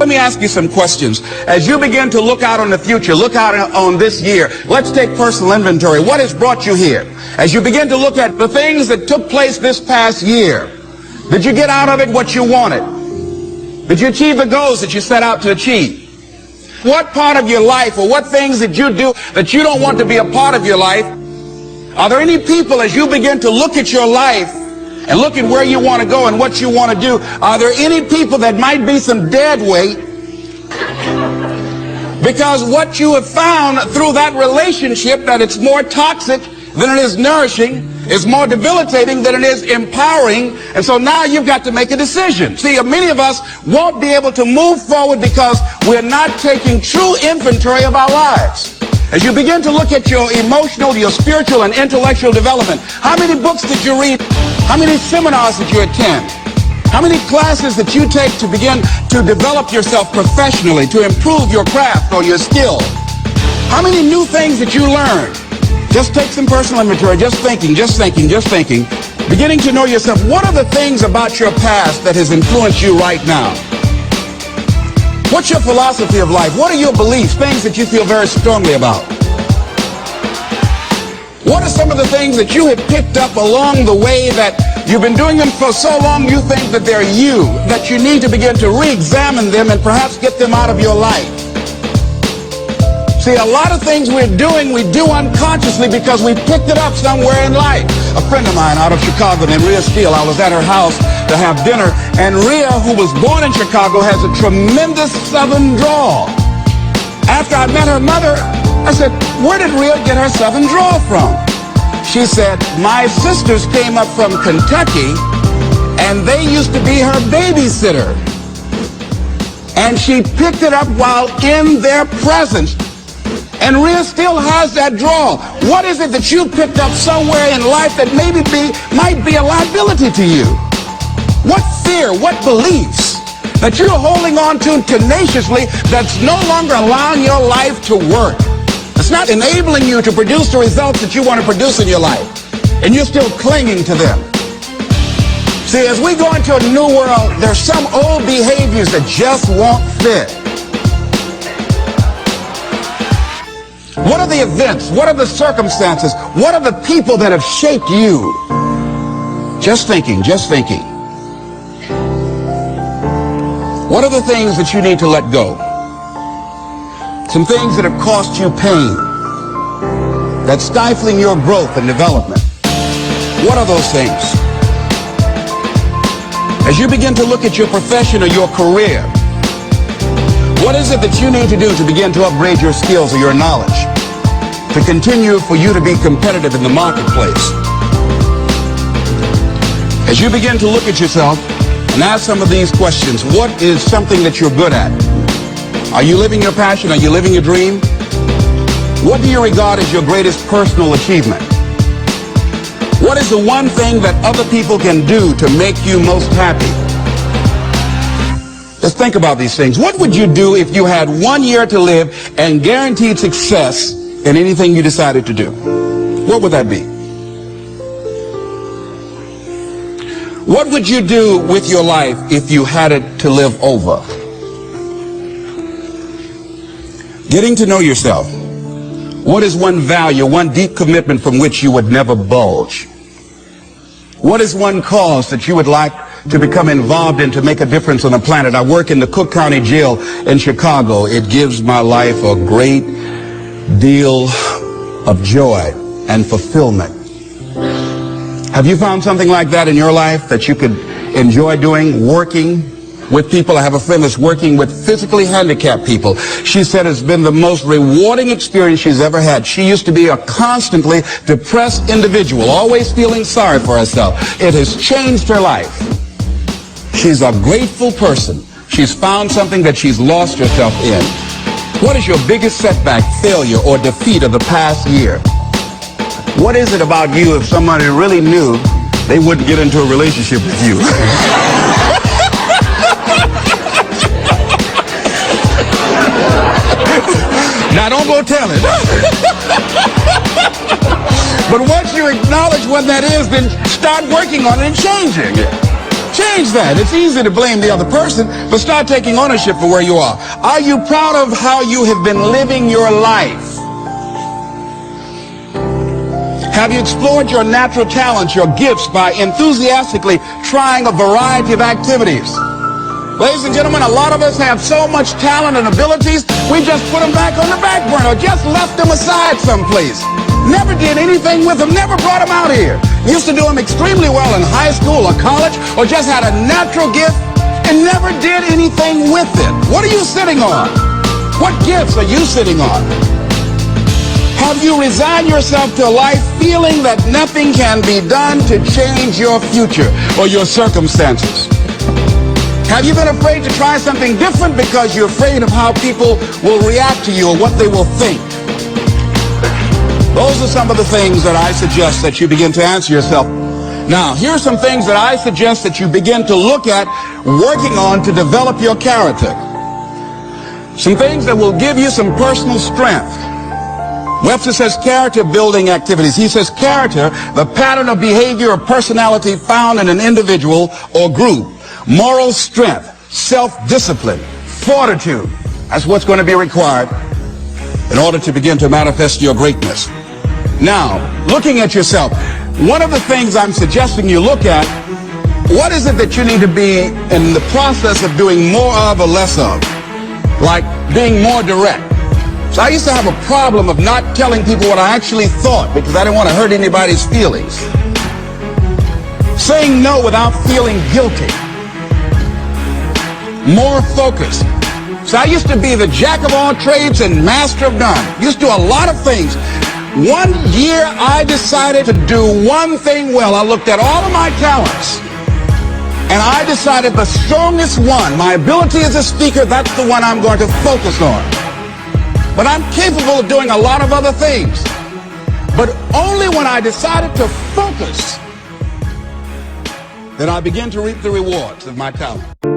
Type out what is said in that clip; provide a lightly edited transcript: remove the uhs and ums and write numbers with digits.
Let me ask you some questions. As you begin to look out on the future, look out on this year, let's take personal inventory. What has brought you here? As you begin to look at the things that took place this past year, did you get out of it what you wanted? Did you achieve the goals that you set out to achieve? What part of your life or what things did you do that you don't want to be a part of your life? Are there any people, as you begin to look at your life and look at where you want to go and what you want to do, are there any people that might be some dead weight? Because what you have found through that relationship, that it's more toxic than it is nourishing, is more debilitating than it is empowering, and so now you've got to make a decision. See, many of us won't be able to move forward because we're not taking true inventory of our lives. As you begin to look at your emotional, your spiritual, and intellectual development, how many books did you read? How many seminars did you attend? How many classes that you take to begin to develop yourself professionally, to improve your craft or your skill? How many new things that you learned? Just take some personal inventory, just thinking. Beginning to know yourself. What are the things about your past that has influenced you right now? What's your philosophy of life? What are your beliefs, things that you feel very strongly about? What are some of the things that you have picked up along the way that you've been doing them for so long you think that they're you, that you need to begin to re-examine them and perhaps get them out of your life? See, a lot of things we're doing, we do unconsciously because we picked it up somewhere in life. A friend of mine out of Chicago named Rhea Steele, I was at her house to have dinner, and Rhea, who was born in Chicago, has a tremendous southern drawl. After I met her mother, I said, where did Rhea get her southern drawl from? She said, my sisters came up from Kentucky, and they used to be her babysitter. And she picked it up while in their presence. And Rhea still has that drawl. What is it that you picked up somewhere in life that maybe might be a liability to you? What fear, what beliefs that you're holding on to tenaciously that's no longer allowing your life to work? It's not enabling you to produce the results that you want to produce in your life. And you're still clinging to them. See, as we go into a new world, there's some old behaviors that just won't fit. What are the events? What are the circumstances? What are the people that have shaped you? Just thinking. What are the things that you need to let go? Some things that have cost you pain, that's stifling your growth and development. What are those things? As you begin to look at your profession or your career, what is it that you need to do to begin to upgrade your skills or your knowledge, to continue for you to be competitive in the marketplace? As you begin to look at yourself and ask some of these questions, what is something that you're good at? Are you living your passion? Are you living your dream? What do you regard as your greatest personal achievement? What is the one thing that other people can do to make you most happy? Just think about these things. What would you do if you had 1 year to live and guaranteed success in anything you decided to do? What would that be? What would you do with your life if you had it to live over? Getting to know yourself. What is one value, one deep commitment from which you would never bulge? What is one cause that you would like to become involved in to make a difference on the planet? I work in the Cook County Jail in Chicago. It gives my life a great deal of joy and fulfillment. Have you found something like that in your life that you could enjoy doing, working with people? I have a friend that's working with physically handicapped people. She said it's been the most rewarding experience she's ever had. She used to be a constantly depressed individual, always feeling sorry for herself. It has changed her life. She's a grateful person. She's found something that she's lost herself in. What is your biggest setback, failure, or defeat of the past year? What is it about you, if somebody really knew, they wouldn't get into a relationship with you? Now, don't go tell it. But once you acknowledge what that is, then start working on it and changing it. Change that. It's easy to blame the other person, but start taking ownership for where you are. Are you proud of how you have been living your life? Have you explored your natural talents, your gifts, by enthusiastically trying a variety of activities? Ladies and gentlemen, a lot of us have so much talent and abilities, we just put them back on the back burner, just left them aside someplace. Never did anything with them, never brought them out here. Used to do them extremely well in high school or college, or just had a natural gift and never did anything with it. What are you sitting on? What gifts are you sitting on? Have you resigned yourself to a life feeling that nothing can be done to change your future or your circumstances? Have you been afraid to try something different because you're afraid of how people will react to you or what they will think? Those are some of the things that I suggest that you begin to answer yourself. Now, here are some things that I suggest that you begin to look at working on to develop your character. Some things that will give you some personal strength. Webster says character building activities. He says character, the pattern of behavior or personality found in an individual or group. Moral strength, self-discipline, fortitude. That's what's going to be required in order to begin to manifest your greatness. Now, looking at yourself, one of the things I'm suggesting you look at, what is it that you need to be in the process of doing more of or less of? Like being more direct. So I used to have a problem of not telling people what I actually thought because I didn't want to hurt anybody's feelings. Saying no without feeling guilty. More focused. So I used to be the jack of all trades and master of none. Used to do a lot of things. One year I decided to do one thing well. I looked at all of my talents and I decided the strongest one, my ability as a speaker, that's the one I'm going to focus on. But I'm capable of doing a lot of other things. But only when I decided to focus that I began to reap the rewards of my talent.